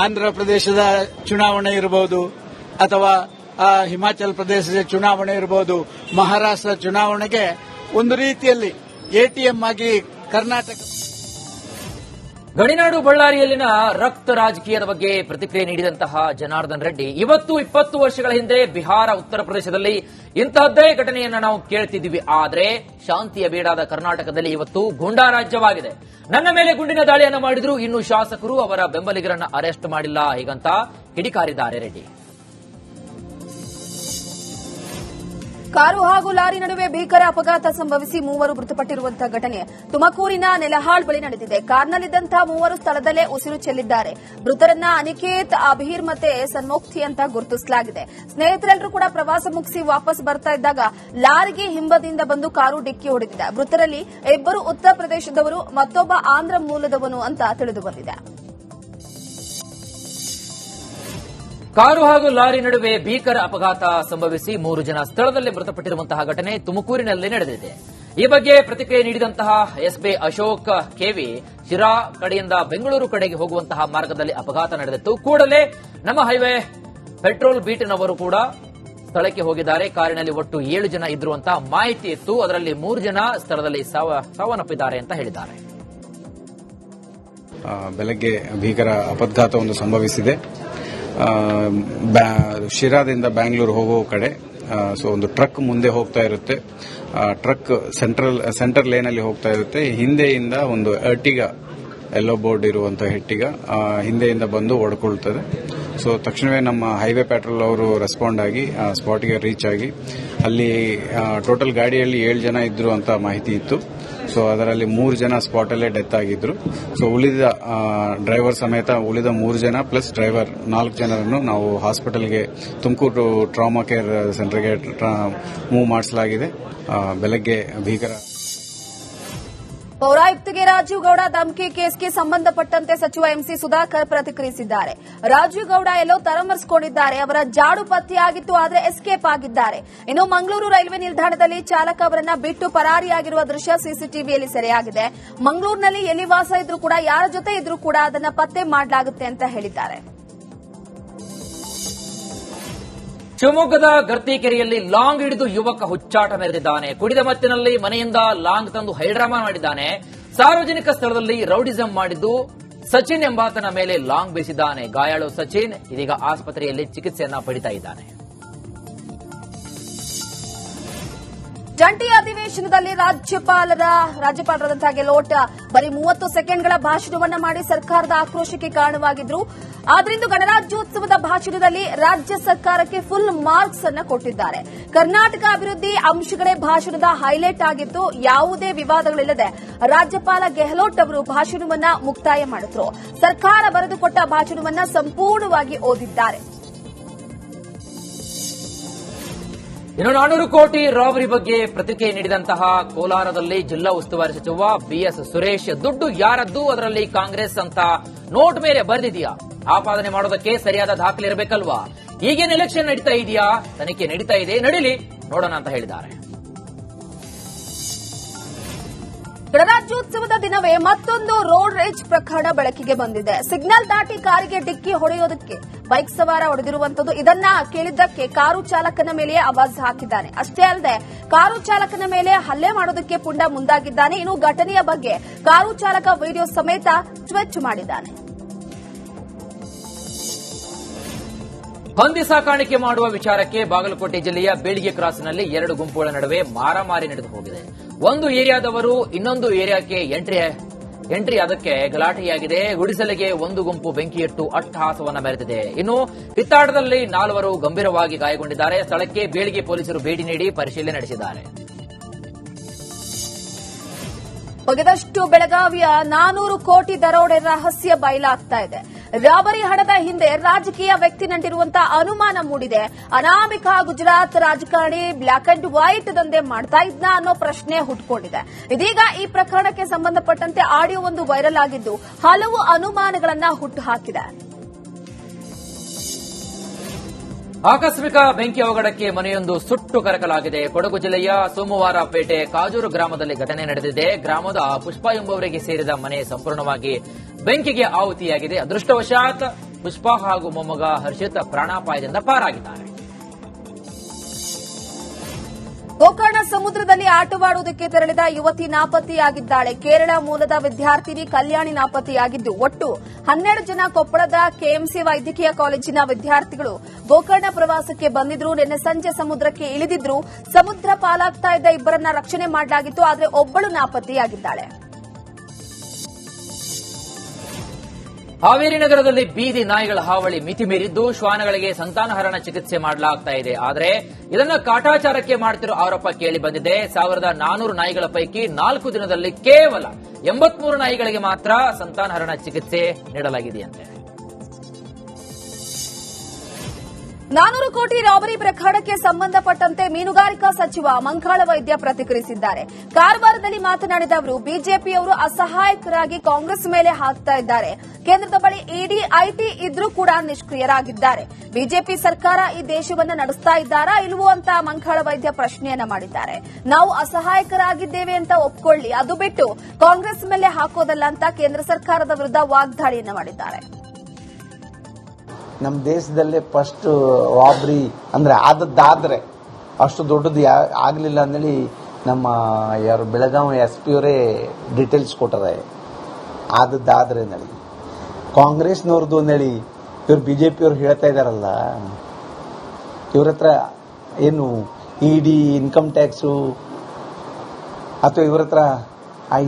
ಆಂಧ್ರ ಪ್ರದೇಶದ ಚುನಾವಣೆ ಇರಬಹುದು, ಅಥವಾ ಹಿಮಾಚಲ ಪ್ರದೇಶದ ಚುನಾವಣೆ ಇರಬಹುದು, ಮಹಾರಾಷ್ಟ್ರ ಚುನಾವಣೆಗೆ ಒಂದು ರೀತಿಯಲ್ಲಿ ಎಟಿಎಂ ಆಗಿ ಕರ್ನಾಟಕ. ಗಡಿನಾಡು ಬಳ್ಳಾರಿಯಲ್ಲಿನ ರಕ್ತ ರಾಜಕೀಯದ ಬಗ್ಗೆ ಪ್ರತಿಕ್ರಿಯೆ ನೀಡಿದಂತಹ ಜನಾರ್ದನ್ ರೆಡ್ಡಿ, ಇವತ್ತು 20 ವರ್ಷಗಳ ಹಿಂದೆ ಬಿಹಾರ, ಉತ್ತರ ಪ್ರದೇಶದಲ್ಲಿ ಇಂತಹದ್ದೇ ಘಟನೆಯನ್ನ ನಾವು ಕೇಳ್ತಿದ್ದೀವಿ. ಆದರೆ ಶಾಂತಿಯ ಬೀಡಾದ ಕರ್ನಾಟಕದಲ್ಲಿ ಇವತ್ತು ಗೂಂಡಾ ರಾಜ್ಯವಾಗಿದೆ. ನನ್ನ ಮೇಲೆ ಗುಂಡಿನ ದಾಳಿಯನ್ನ ಮಾಡಿದ್ರು, ಇನ್ನು ಶಾಸಕರು ಅವರ ಬೆಂಬಲಿಗರನ್ನ ಅರೆಸ್ಟ್ ಮಾಡಿಲ್ಲ, ಹೀಗಂತ ಕಿಡಿಕಾರಿದ್ದಾರೆ ರೆಡ್ಡಿ. ಕಾರು ಹಾಗೂ ಲಾರಿ ನಡುವೆ ಭೀಕರ ಅಪಘಾತ ಸಂಭವಿಸಿ 3 ಮೃತಪಟ್ಟಿರುವಂತಹ ಘಟನೆ ತುಮಕೂರಿನ ನೆಲಹಾಳ್ ಬಳಿ ನಡೆದಿದೆ. ಕಾರ್ನಲ್ಲಿದ್ದಂತಹ 3 ಸ್ಥಳದಲ್ಲೇ ಉಸಿರು ಚೆಲ್ಲಿದ್ದಾರೆ. ಮೃತರನ್ನ ಅನಿಕೇತ್, ಅಭೀರ್ ಮತ್ತೆ ಸನ್ಮುಕ್ತಿ ಅಂತ ಗುರುತಿಸಲಾಗಿದೆ. ಸ್ನೇಹಿತರೆಲ್ಲರೂ ಕೂಡ ಪ್ರವಾಸ ಮುಗಿಸಿ ವಾಪಸ್ ಬರ್ತಾ ಇದ್ದಾಗ ಲಾರಿಗೆ ಹಿಂಬದಿಯಿಂದ ಬಂದು ಕಾರು ಡಿಕ್ಕಿ ಹೊಡೆದಿದೆ. ಮೃತರಲ್ಲಿ 2 ಉತ್ತರ ಪ್ರದೇಶದವರು, ಮತ್ತೊಬ್ಬ ಆಂಧ್ರ ಮೂಲದವನು ಅಂತ ತಿಳಿದು ಬಂದಿದೆ. ಕಾರು ಹಾಗೂ ಲಾರಿ ನಡುವೆ ಭೀಕರ ಅಪಘಾತ ಸಂಭವಿಸಿ 3 ಜನ ಸ್ಥಳದಲ್ಲಿ ಮೃತಪಟ್ಟಿರುವಂತಹ ಘಟನೆ ತುಮಕೂರಿನಲ್ಲಿ ನಡೆದಿದೆ. ಈ ಬಗ್ಗೆ ಪ್ರತಿಕ್ರಿಯೆ ನೀಡಿದಂತಹ ಎಸ್ಪಿ ಅಶೋಕ್ ಕೆವಿ, ಶಿರಾ ಕಡೆಯಿಂದ ಬೆಂಗಳೂರು ಕಡೆಗೆ ಹೋಗುವಂತಹ ಮಾರ್ಗದಲ್ಲಿ ಅಪಘಾತ ನಡೆದಿತ್ತು. ಕೂಡಲೇ ನಮ್ಮ ಹೈವೇ ಪೆಟ್ರೋಲ್ ಬೀಟ್ನವರು ಕೂಡ ಸ್ಥಳಕ್ಕೆ ಹೋಗಿದ್ದಾರೆ. ಕಾರಿನಲ್ಲಿ ಒಟ್ಟು 7 ಜನ ಇದ್ರು ಅಂತ ಮಾಹಿತಿ ಇತ್ತು. ಅದರಲ್ಲಿ 3 ಜನ ಸ್ಥಳದಲ್ಲಿ ಸಾವನ್ನಪ್ಪಿದ್ದಾರೆ ಅಂತ ಹೇಳಿದ್ದಾರೆ. ಬೆಳಗ್ಗೆ ಭೀಕರ ಅಪಘಾತವೊಂದು ಸಂಭವಿಸಿದೆ. ಶಿರಾದಿಂದ ಬ್ಯಾಂಗ್ಳೂರು ಹೋಗುವ ಕಡೆ ಒಂದು ಟ್ರಕ್ ಮುಂದೆ ಹೋಗ್ತಾ ಇರುತ್ತೆ. ಟ್ರಕ್ ಸೆಂಟರ್ ಲೇನ್ ಅಲ್ಲಿ ಹೋಗ್ತಾ ಇರುತ್ತೆ. ಹಿಂದೆಯಿಂದ ಒಂದು ಅರ್ಟಿಗಾ ಯೆಲ್ಲೋ ಬೋರ್ಡ್ ಇರುವಂತಹ ಹೆಟ್ಟಿಗ ಹಿಂದೆಯಿಂದ ಬಂದು ಹೊಡ್ಕೊಳ್ತದೆ. ತಕ್ಷಣವೇ ನಮ್ಮ ಹೈವೇ ಪ್ಯಾಟ್ರೋಲ್ ಅವರು ರೆಸ್ಪಾಂಡ್ ಆಗಿ ಸ್ಪಾಟ್ಗೆ ರೀಚ್ ಆಗಿ ಅಲ್ಲಿ ಟೋಟಲ್ ಗಾಡಿಯಲ್ಲಿ 7 ಜನ ಇದ್ರು ಅಂತ ಮಾಹಿತಿ ಇತ್ತು. ಅದರಲ್ಲಿ 3 ಜನ ಸ್ಪಾಟ್ ಅಲ್ಲೇ ಡೆತ್ ಆಗಿದ್ರು. ಉಳಿದ ಡ್ರೈವರ್ ಸಮೇತ ಉಳಿದ 3 ಜನ ಪ್ಲಸ್ ಡ್ರೈವರ್ 4 ಜನರನ್ನು ನಾವು ಹಾಸ್ಪಿಟಲ್ಗೆ ತುಮಕೂರು ಟ್ರಾಮಾ ಕೇರ್ ಸೆಂಟರ್ಗೆ ಮೂವ್ ಮಾಡಿಸಲಾಗಿದೆ. ಬೆಳಗ್ಗೆ ಭೀಕರ ಪೌರಾಯುಕ್ತಗೆ ರಾಜೀವ್ ಗೌಡ ಧಮಕಿ ಕೇಸ್ಗೆ ಸಂಬಂಧಪಟ್ಟಂತೆ ಸಚಿವ ಎಂಸಿ ಸುಧಾಕರ್ ಪ್ರತಿಕ್ರಿಯಿಸಿದ್ದಾರೆ. ರಾಜೀವ್ ಗೌಡ ಎಲ್ಲೋ ತರಮರಿಸಿಕೊಂಡಿದ್ದಾರೆ. ಅವರ ಜಾಡು ಪತ್ತೆಯಾಗಿತ್ತು, ಆದರೆ ಎಸ್ಕೇಪ್ ಆಗಿದ್ದಾರೆ. ಇನ್ನು ಮಂಗಳೂರು ರೈಲ್ವೆ ನಿಲ್ದಾಣದಲ್ಲಿ ಚಾಲಕ ಅವರನ್ನ ಬಿಟ್ಟು ಪರಾರಿಯಾಗಿರುವ ದೃಶ್ಯ ಸಿಸಿಟಿವಿಯಲ್ಲಿ ಸೆರೆಯಾಗಿದೆ. ಮಂಗಳೂರಿನಲ್ಲಿ ಎಲ್ಲಿ ವಾಸ ಇದ್ರೂ ಕೂಡ, ಯಾರ ಜೊತೆ ಇದ್ರೂ ಕೂಡ ಅದನ್ನ ಪತ್ತೆ ಮಾಡಲಾಗುತ್ತೆ ಅಂತ ಹೇಳಿದ್ದಾರೆ. ಶಿವಮೊಗ್ಗದ ಗರ್ತಿಕೆರೆಯಲ್ಲಿ ಲಾಂಗ್ ಹಿಡಿದು ಯುವಕ ಹುಚ್ಚಾಟ ಮೆರೆದಿದ್ದಾನೆ. ಕುಡಿದ ಮತ್ತಿನಲ್ಲಿ ಮನೆಯಿಂದ ಲಾಂಗ್ ತಂದು ಹೈಡ್ರಾಮಾ ಮಾಡಿದ್ದಾನೆ. ಸಾರ್ವಜನಿಕ ಸ್ಥಳದಲ್ಲಿ ರೌಡಿಸಂ ಮಾಡಿದ್ದು ಸಚಿನ್ ಎಂಬಾತನ ಮೇಲೆ ಲಾಂಗ್ ಬೀಸಿದ್ದಾನೆ. ಗಾಯಾಳು ಸಚಿನ್ ಇದೀಗ ಆಸ್ಪತ್ರೆಯಲ್ಲಿ ಚಿಕಿತ್ಸೆಯನ್ನ ಪಡಿತಾ ಇದ್ದಾನೆ. ಜಂಟಿ ಅಧಿವೇಶನದಲ್ಲಿ ರಾಜ್ಯಪಾಲರಾದಂತಹ ಗೆಹ್ಲೋಟ್ ಬರೀ 30 ಸೆಕೆಂಡ್ಗಳ ಭಾಷಣವನ್ನ ಮಾಡಿ ಸರ್ಕಾರದ ಆಕ್ರೋಶಕ್ಕೆ ಕಾರಣವಾಗಿದ್ರು. ಆದ್ರಿಂದ ಗಣರಾಜ್ಯೋತ್ಸವದ ಭಾಷಣದಲ್ಲಿ ರಾಜ್ಯ ಸರ್ಕಾರಕ್ಕೆ ಫುಲ್ ಮಾರ್ಕ್ಸ್ ಅನ್ನು ಕೊಟ್ಟಿದ್ದಾರೆ. ಕರ್ನಾಟಕ ಅಭಿವೃದ್ಧಿ ಅಂಶಗಳೇ ಭಾಷಣದ ಹೈಲೈಟ್ ಆಗಿದ್ದು, ಯಾವುದೇ ವಿವಾದಗಳಿಲ್ಲದೆ ರಾಜ್ಯಪಾಲ ಗೆಹ್ಲೋಟ್ ಅವರು ಭಾಷಣವನ್ನ ಮುಕ್ತಾಯ ಮಾಡಿದ್ರು. ಸರ್ಕಾರ ಬರೆದುಕೊಟ್ಟ ಭಾಷಣವನ್ನ ಸಂಪೂರ್ಣವಾಗಿ ಓದಿದ್ದಾರೆ. ಇನ್ನು 400 ಕೋಟಿ ರಾಬರಿ ಬಗ್ಗೆ ಪ್ರತಿಕ್ರಿಯೆ ನೀಡಿದಂತಹ ಕೋಲಾರದಲ್ಲಿ ಜಿಲ್ಲಾ ಉಸ್ತುವಾರಿ ಸಚಿವ ಬಿಎಸ್ ಸುರೇಶ್, ದುಡ್ಡು ಯಾರದ್ದು, ಅದರಲ್ಲಿ ಕಾಂಗ್ರೆಸ್ ಅಂತ ನೋಟ್ ಮೇಲೆ ಬರೆದಿದೆಯಾ, ಆಪಾದನೆ ಮಾಡೋದಕ್ಕೆ ಸರಿಯಾದ ದಾಖಲೆ ಇರಬೇಕಲ್ವಾ, ಈಗೇನು ಎಲೆಕ್ಷನ್ ನಡೀತಾ ಇದೆಯಾ, ತನಿಖೆ ನಡೀತಾ ಇದೆ, ನಡೀಲಿ ನೋಡೋಣ ಅಂತ ಹೇಳಿದ್ದಾರೆ. ಗಣರಾಜ್ಯೋತ್ಸವದ ದಿನವೇ ಮತ್ತೊಂದು ರೋಡ್ ರೇಜ್ ಪ್ರಕರಣ ಬೆಳಕಿಗೆ ಬಂದಿದೆ. ಸಿಗ್ನಲ್ ದಾಟಿ ಕಾರಿಗೆ ಡಿಕ್ಕಿ ಹೊಡೆಯೋದಕ್ಕೆ ಬೈಕ್ ಸವಾರ ಹೊಡೆದಿರುವಂತದ್ದು. ಇದನ್ನ ಕೇಳಿದ್ದಕ್ಕೆ ಕಾರು ಚಾಲಕನ ಮೇಲೆ ಆವಾಜ್ ಹಾಕಿದ್ದಾನೆ. ಅಷ್ಟೇ ಅಲ್ಲದೆ ಕಾರು ಚಾಲಕನ ಮೇಲೆ ಹಲ್ಲೆ ಮಾಡೋದಕ್ಕೆ ಪುಂಡ ಮುಂದಾಗಿದ್ದಾನೆ. ಇನ್ನು ಘಟನೆಯ ಬಗ್ಗೆ ಕಾರು ಚಾಲಕ ವಿಡಿಯೋ ಸಮೇತ ಟ್ವೀಟ್ ಮಾಡಿದ್ದಾನೆ. ಹಂದಿ ಸಾಕಾಣಿಕೆ ಮಾಡುವ ವಿಚಾರಕ್ಕೆ ಬಾಗಲಕೋಟೆ ಜಿಲ್ಲೆಯ ಬೀಳಿಗೆ ಕ್ರಾಸ್ನಲ್ಲಿ 2 ಗುಂಪುಗಳ ನಡುವೆ ಮಾರಾಮಾರಿ ನಡೆದು ಹೋಗಿದೆ. ಒಂದು ಏರಿಯಾದವರು ಇನ್ನೊಂದು ಏರಿಯಾಕ್ಕೆ ಎಂಟ್ರಿ ಅದಕ್ಕೆ ಗಲಾಟೆಯಾಗಿದೆ. ಗುಡಿಸಲಿಗೆ ಒಂದು ಗುಂಪು ಬೆಂಕಿಯಿಟ್ಟು ಅಟ್ಟಹಾಸವನ್ನ ಮೆರೆದಿದೆ. ಇನ್ನು ಕಿತ್ತಾಟದಲ್ಲಿ 4 ಗಂಭೀರವಾಗಿ ಗಾಯಗೊಂಡಿದ್ದಾರೆ. ಸ್ಥಳಕ್ಕೆ ಬೀಳಿಗೆ ಪೊಲೀಸರು ಭೇಟಿ ನೀಡಿ ಪರಿಶೀಲನೆ ನಡೆಸಿದ್ದಾರೆ. ಬಗೆದಷ್ಟು ಬೆಳಗಾವಿಯ 400 ಕೋಟಿ ದರೋಡೆ ರಹಸ್ಯ ಬಯಲಾಗ್ತಾ ಇದೆ. ರಾಬರಿ ಹಣದ ಹಿಂದೆ ರಾಜಕೀಯ ವ್ಯಕ್ತಿ ನಂಟಿರುವಂತಹ ಅನುಮಾನ ಮೂಡಿದೆ. ಅನಾಮಿಕಾ ಗುಜರಾತ್ ರಾಜಕಾರಣಿ ಬ್ಲಾಕ್ ಅಂಡ್ ವೈಟ್ ದಂಧೆ ಮಾಡ್ತಾ ಇದ್ನ ಅನ್ನೋ ಪ್ರಶ್ನೆ ಹುಟ್ಟುಕೊಂಡಿದೆ. ಇದೀಗ ಈ ಪ್ರಕರಣಕ್ಕೆ ಸಂಬಂಧಪಟ್ಟಂತೆ ಆಡಿಯೋ ಒಂದು ವೈರಲ್ ಆಗಿದ್ದು ಹಲವು ಅನುಮಾನಗಳನ್ನ ಹುಟ್ಟುಹಾಕಿದೆ. ಆಕಸ್ಮಿಕ ಬೆಂಕಿ ಅವಘಡಕ್ಕೆ ಮನೆಯೊಂದು ಸುಟ್ಟು ಕರಕಲಾಗಿದೆ. ಕೊಡಗು ಜಿಲ್ಲೆಯ ಸೋಮವಾರಪೇಟೆ ಕಾಜೂರು ಗ್ರಾಮದಲ್ಲಿ ಘಟನೆ ನಡೆದಿದೆ. ಗ್ರಾಮದ ಪುಷ್ಪ ಎಂಬುವರಿಗೆ ಸೇರಿದ ಮನೆ ಸಂಪೂರ್ಣವಾಗಿ ಬೆಂಕಿಗೆ ಆಹುತಿಯಾಗಿದೆ. ಅದೃಷ್ಟವಶಾತ್ ಪುಷ್ಪ ಹಾಗೂ ಮೊಮ್ಮಗ ಹರ್ಷಿತ್ ಪ್ರಾಣಾಪಾಯದಿಂದ ಪಾರಾಗಿದ್ದಾರೆ. ಗೋಕರ್ಣ ಸಮುದ್ರದಲ್ಲಿ ಆಟವಾಡುವುದಕ್ಕೆ ತೆರಳಿದ ಯುವತಿ ನಾಪತ್ತೆಯಾಗಿದ್ದಾಳೆ. ಕೇರಳ ಮೂಲದ ವಿದ್ಯಾರ್ಥಿನಿ ಕಲ್ಯಾಣಿ ನಾಪತ್ತೆಯಾಗಿದ್ದು ಒಟ್ಟು 12 ಜನ ಕೊಪ್ಪಳದ ಕೆಎಂಸಿ ವೈದ್ಯಕೀಯ ಕಾಲೇಜಿನ ವಿದ್ಯಾರ್ಥಿಗಳು ಗೋಕರ್ಣ ಪ್ರವಾಸಕ್ಕೆ ಬಂದಿದ್ರು. ನಿನ್ನೆ ಸಂಜೆ ಸಮುದ್ರಕ್ಕೆ ಇಳಿದಿದ್ರು. ಸಮುದ್ರ ಪಾಲಾಗ್ತಾ ಇದ್ದ ಇಬ್ಬರನ್ನ ರಕ್ಷಣೆ ಮಾಡಲಾಗಿತ್ತು. ಆದರೆ ಒಬ್ಬಳು ನಾಪತ್ತೆಯಾಗಿದ್ದಾಳೆ. ಹಾವೇರಿ ನಗರದಲ್ಲಿ ಬೀದಿ ನಾಯಿಗಳ ಹಾವಳಿ ಮಿತಿ ಮೀರಿದ್ದು ಶ್ವಾನಗಳಿಗೆ ಸಂತಾನಹರಣ ಚಿಕಿತ್ಸೆ ಮಾಡಲಾಗ್ತಾ ಇದೆ. ಆದರೆ ಇದನ್ನು ಕಾಟಾಚಾರಕ್ಕೆ ಮಾಡುತ್ತಿರುವ ಆರೋಪ ಕೇಳಿ ಬಂದಿದೆ. 1400 ನಾಯಿಗಳ ಪೈಕಿ 4 ದಿನದಲ್ಲಿ ಕೇವಲ 83 ನಾಯಿಗಳಿಗೆ ಮಾತ್ರ ಸಂತಾನಹರಣ ಚಿಕಿತ್ಸೆ ನೀಡಲಾಗಿದೆಯಂತೆ. 400 ಕೋಟಿ ರಾಬರಿ ಪ್ರಕರಣಕ್ಕೆ ಸಂಬಂಧಪಟ್ಟಂತೆ ಮೀನುಗಾರಿಕಾ ಸಚಿವ ಮಂಕಾಳ ವೈದ್ಯ ಪ್ರತಿಕ್ರಿಯಿಸಿದ್ದಾರೆ. ಕಾರವಾರದಲ್ಲಿ ಮಾತನಾಡಿದ ಅವರು, ಬಿಜೆಪಿಯವರು ಅಸಹಾಯಕರಾಗಿ ಕಾಂಗ್ರೆಸ್ ಮೇಲೆ ಹಾಕ್ತಾ ಇದ್ದಾರೆ. ಕೇಂದ್ರದ ಬಳಿ ಇಡಿ ಐಟಿ ಇದ್ರೂ ಕೂಡ ನಿಷ್ಕ್ರಿಯರಾಗಿದ್ದಾರೆ. ಬಿಜೆಪಿ ಸರ್ಕಾರ ಈ ದೇಶವನ್ನು ನಡೆಸ್ತಾ ಇದ್ದಾರಾ ಇಲ್ವೋ ಅಂತ ಮಂಕಾಳ ವೈದ್ಯ ಪ್ರಶ್ನೆಯನ್ನ ಮಾಡಿದ್ದಾರೆ. ನಾವು ಅಸಹಾಯಕರಾಗಿದ್ದೇವೆ ಅಂತ ಒಪ್ಕೊಳ್ಳಿ, ಅದು ಬಿಟ್ಟು ಕಾಂಗ್ರೆಸ್ ಮೇಲೆ ಹಾಕೋದಲ್ಲ ಅಂತ ಕೇಂದ್ರ ಸರ್ಕಾರದ ವಿರುದ್ಧ ವಾಗ್ದಾಳಿಯನ್ನ ಮಾಡಿದ್ದಾರೆ. ನಮ್ಮ ದೇಶದಲ್ಲೇ ಫಸ್ಟ್ ರಾಬ್ರಿ ಅಂದರೆ ಆದದ್ದಾದರೆ ಅಷ್ಟು ದೊಡ್ಡದು ಆಗಲಿಲ್ಲ ಅಂದೇಳಿ ನಮ್ಮ ಯಾರು ಬೆಳಗಾವಿ SP ಅವರೇ ಡೀಟೇಲ್ಸ್ ಕೊಟ್ಟರೆ ಆದದ್ದಾದ್ರೆ ಅಂದೇಳಿ ಕಾಂಗ್ರೆಸ್ನವ್ರದ್ದು ಅಂದೇಳಿ ಇವ್ರು BJP ಅವ್ರು ಹೇಳ್ತಾ ಇದ್ದಾರಲ್ಲ, ಇವ್ರ ಹತ್ರ ಏನು ED ಇನ್ಕಮ್ ಟ್ಯಾಕ್ಸು ಅಥವಾ ಇವ್ರ ಹತ್ರ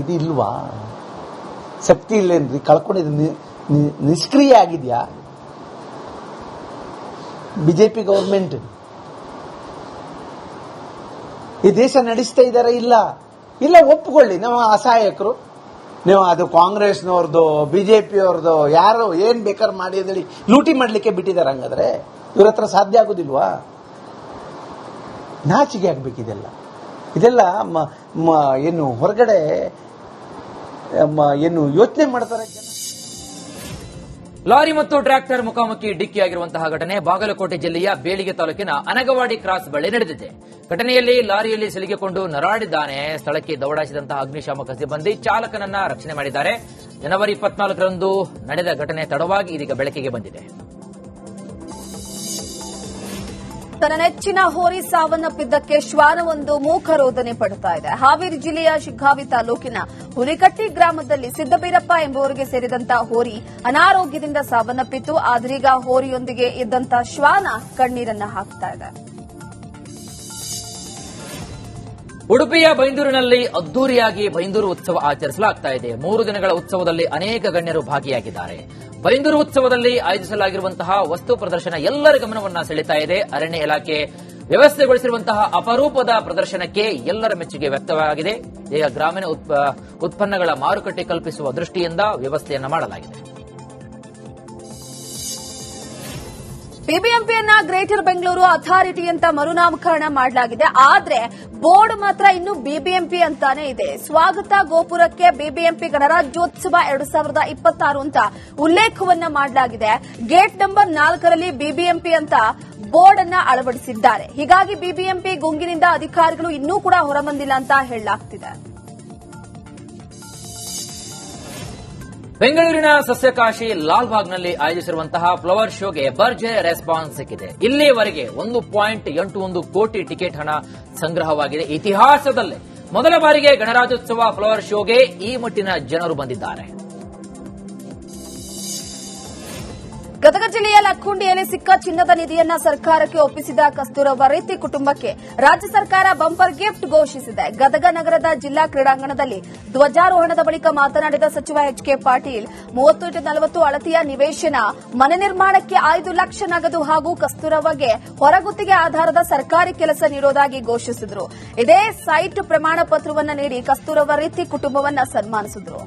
ಇದು ಇಲ್ವಾ, ಶಕ್ತಿ ಇಲ್ಲೇನ್ರಿ, ಕಳ್ಕೊಂಡಿದ್ದು ನಿಷ್ಕ್ರಿಯ ಆಗಿದೆಯಾ BJP ಗೌರ್ಮೆಂಟ್? ಈ ದೇಶ ನಡೆಸ್ತಾ ಇದಾರೆ? ಇಲ್ಲ ಒಪ್ಪಿಕೊಳ್ಳಿ, ನಾವು ಅಸಹಾಯಕರು, ನೀವು ಅದು ಕಾಂಗ್ರೆಸ್ನವ್ರದ್ದು BJP ಅವ್ರದ್ದು ಯಾರು ಏನ್ ಬೇಕಾದ್ರೆ ಮಾಡಿ ಅಂತೇಳಿ ಲೂಟಿ ಮಾಡ್ಲಿಕ್ಕೆ ಬಿಟ್ಟಿದ್ದಾರೆ. ಹಂಗಾದ್ರೆ ಇವ್ರ ಹತ್ರ ಸಾಧ್ಯ ಆಗುದಿಲ್ವಾ? ನಾಚಿಗೆ ಆಗ್ಬೇಕಿದೆಲ್ಲ. ಇದೆಲ್ಲ ಏನು ಹೊರಗಡೆ ಏನು ಯೋಚನೆ ಮಾಡ್ತಾರೆ ಜನ. ಲಾರಿ ಮತ್ತು ಟ್ರ್ಯಾಕ್ಟರ್ ಮುಖಾಮುಖಿ ಡಿಕ್ಕಿಯಾಗಿರುವಂತಹ ಘಟನೆ ಬಾಗಲಕೋಟೆ ಜಿಲ್ಲೆಯ ಬೇಳಿಗೆ ತಾಲೂಕಿನ ಅನಗವಾಡಿ ಕ್ರಾಸ್ ಬಳಿ ನಡೆದಿದೆ. ಘಟನೆಯಲ್ಲಿ ಲಾರಿಯಲ್ಲಿ ಸಿಲುಕಿಕೊಂಡು ನರಾಡಿದ್ದಾನೆ. ಸ್ಥಳಕ್ಕೆ ದೌಡಾಯಿಸಿದಂತಹ ಅಗ್ನಿಶಾಮಕ ಸಿಬ್ಬಂದಿ ಚಾಲಕನನ್ನ ರಕ್ಷಣೆ ಮಾಡಿದ್ದಾರೆ. ಜನವರಿ 24ರಂದು ನಡೆದ ಘಟನೆ ತಡವಾಗಿ ಇದೀಗ ಬೆಳಕಿಗೆ ಬಂದಿದೆ. ತನ್ನ ನೆಚ್ಚಿನ ಹೋರಿ ಸಾವನ್ನಪ್ಪಿದ್ದಕ್ಕೆ ಶ್ವಾನವೊಂದು ಮೂಕರೋಧನೆ ಪಡುತ್ತಾ ಇದೆ. ಹಾವೇರಿ ಜಿಲ್ಲೆಯ ಶಿಗ್ಗಾವಿ ತಾಲೂಕಿನ ಹುಲಿಕಟ್ಟಿ ಗ್ರಾಮದಲ್ಲಿ ಸಿದ್ದಬೀರಪ್ಪ ಎಂಬುವರಿಗೆ ಸೇರಿದಂತ ಹೋರಿ ಅನಾರೋಗ್ಯದಿಂದ ಸಾವನ್ನಪ್ಪಿತ್ತು. ಆದರೀಗ ಹೋರಿಯೊಂದಿಗೆ ಇದ್ದಂತ ಶ್ವಾನ ಕಣ್ಣೀರನ್ನ ಹಾಕ್ತಾ ಇದೆ. ಉಡುಪಿಯ ಬೈಂದೂರಿನಲ್ಲಿ ಅದ್ದೂರಿಯಾಗಿ ಬೈಂದೂರು ಉತ್ಸವ ಆಚರಿಸಲಾಗ್ತಾ ಇದೆ. 3 ದಿನಗಳ ಉತ್ಸವದಲ್ಲಿ ಅನೇಕ ಗಣ್ಯರು ಭಾಗಿಯಾಗಿದ್ದಾರೆ. ಬೈಂದೂರು ಉತ್ಸವದಲ್ಲಿ ಆಯೋಜಿಸಲಾಗಿರುವಂತಹ ವಸ್ತು ಪ್ರದರ್ಶನ ಎಲ್ಲರ ಗಮನವನ್ನ ಸೆಳೀತಾ ಇದೆ. ಅರಣ್ಯ ಇಲಾಖೆ ವ್ಯವಸ್ಥೆಗೊಳಿಸಿರುವಂತಹ ಅಪರೂಪದ ಪ್ರದರ್ಶನಕ್ಕೆ ಎಲ್ಲರ ಮೆಚ್ಚುಗೆ ವ್ಯಕ್ತವಾಗಿದೆ. ಈಗ ಗ್ರಾಮೀಣ ಉತ್ಪನ್ನಗಳ ಮಾರುಕಟ್ಟೆ ಕಲ್ಪಿಸುವ ದೃಷ್ಟಿಯಿಂದ ವ್ಯವಸ್ಥೆಯನ್ನ ಮಾಡಲಾಗಿದೆ. ಬಿಬಿಎಂಪಿಯನ್ನ ಗ್ರೇಟರ್ ಬೆಂಗಳೂರು ಅಥಾರಿಟಿ ಅಂತ ಮರುನಾಮಕರಣ ಮಾಡಲಾಗಿದೆ. ಆದ್ರೆ ಬೋರ್ಡ್ ಮಾತ್ರ ಇನ್ನು ಬಿಬಿಎಂಪಿ ಅಂತಾನೆ ಇದೆ. ಸ್ವಾಗತ ಗೋಪುರಕ್ಕೆ ಬಿಬಿಎಂಪಿ ಗಣರಾಜ್ಯೋತ್ಸವ 2026 ಅಂತ ಉಲ್ಲೇಖವನ್ನ ಮಾಡಲಾಗಿದೆ. ಗೇಟ್ ನಂಬರ್ 4ರಲ್ಲಿ ಬಿಬಿಎಂಪಿ ಅಂತ ಬೋರ್ಡ್ ಅನ್ನ ಅಳವಡಿಸಿದ್ದಾರೆ. ಹೀಗಾಗಿ ಬಿಬಿಎಂಪಿ ಗುಂಗಿನಿಂದ ಅಧಿಕಾರಿಗಳು ಇನ್ನೂ ಕೂಡ ಹೊರಬಂದಿಲ್ಲ ಅಂತ ಹೇಳಲಾಗ್ತಿದೆ. ಬೆಂಗಳೂರಿನ ಸಸ್ಯಕಾಶಿ ಲಾಲ್ಬಾಗ್ನಲ್ಲಿ ಆಯೋಜಿಸಿರುವಂತಹ ಫ್ಲವರ್ ಶೋಗೆ ಭರ್ಜರಿ ರೆಸ್ಪಾನ್ಸ್ ಸಿಕ್ಕಿದೆ. ಇಲ್ಲಿಯವರೆಗೆ 1.81 ಕೋಟಿ ಟಿಕೆಟ್ ಹಣ ಸಂಗ್ರಹವಾಗಿದೆ. ಇತಿಹಾಸದಲ್ಲೇ ಮೊದಲ ಬಾರಿಗೆ ಗಣರಾಜ್ಯೋತ್ಸವ ಫ್ಲವರ್ ಶೋಗೆ ಈ ಮಟ್ಟಿನ ಜನರು ಬಂದಿದ್ದಾರೆ. ಗದಗ ಜಿಲ್ಲೆಯ ಲಕ್ಕುಂಡಿಯಲ್ಲಿ ಸಿಕ್ಕ ಚಿನ್ನದ ನಿಧಿಯನ್ನ ಸರ್ಕಾರಕ್ಕೆ ಒಪ್ಪಿಸಿದ ಕಸ್ತೂರಬಾ ರೀತಿ ಕುಟುಂಬಕ್ಕೆ ರಾಜ್ಯ ಸರ್ಕಾರ ಬಂಪರ್ ಗಿಫ್ಟ್ ಘೋಷಿಸಿದೆ. ಗದಗ ನಗರದ ಜಿಲ್ಲಾ ಕ್ರೀಡಾಂಗಣದಲ್ಲಿ ಧ್ವಜಾರೋಹಣದ ಬಳಿಕ ಮಾತನಾಡಿದ ಸಚಿವ ಎಚ್ ಕೆ ಪಾಟೀಲ್ 30x40 ಅಳತೆಯ ನಿವೇಶನ, ಮನೆ ನಿರ್ಮಾಣಕ್ಕೆ 5 ಲಕ್ಷ ನಗದು ಹಾಗೂ ಕಸ್ತೂರಬಾಗೆ ಹೊರಗುತ್ತಿಗೆ ಆಧಾರದ ಸರ್ಕಾರಿ ಕೆಲಸ ನೀಡುವುದಾಗಿ ಘೋಷಿಸಿದರು. ಇದೇ ಸೈಟ್ ಪ್ರಮಾಣ ಪತ್ರವನ್ನು ನೀಡಿ ಕಸ್ತೂರಬಾ ರೀತಿ ಕುಟುಂಬವನ್ನು ಸನ್ಮಾನಿಸಿದರು.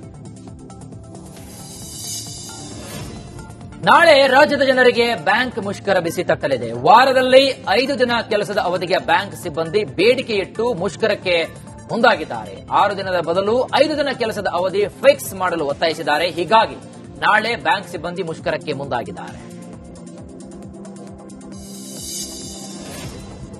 ನಾಳೆ ರಾಜ್ಯದ ಜನರಿಗೆ ಬ್ಯಾಂಕ್ ಮುಷ್ಕರ ಬಿಸಿ ತಟ್ಟಲಿದೆ. ವಾರದಲ್ಲಿ 5 ದಿನ ಕೆಲಸದ ಅವಧಿಗೆ ಬ್ಯಾಂಕ್ ಸಿಬ್ಬಂದಿ ಬೇಡಿಕೆ ಇಟ್ಟು ಮುಷ್ಕರಕ್ಕೆ ಮುಂದಾಗಿದ್ದಾರೆ. 6 ದಿನದ ಬದಲು 5 ದಿನ ಕೆಲಸದ ಅವಧಿ ಫಿಕ್ಸ್ ಮಾಡಲು ಒತ್ತಾಯಿಸಿದ್ದಾರೆ. ಹೀಗಾಗಿ ನಾಳೆ ಬ್ಯಾಂಕ್ ಸಿಬ್ಬಂದಿ ಮುಷ್ಕರಕ್ಕೆ ಮುಂದಾಗಿದ್ದಾರೆ.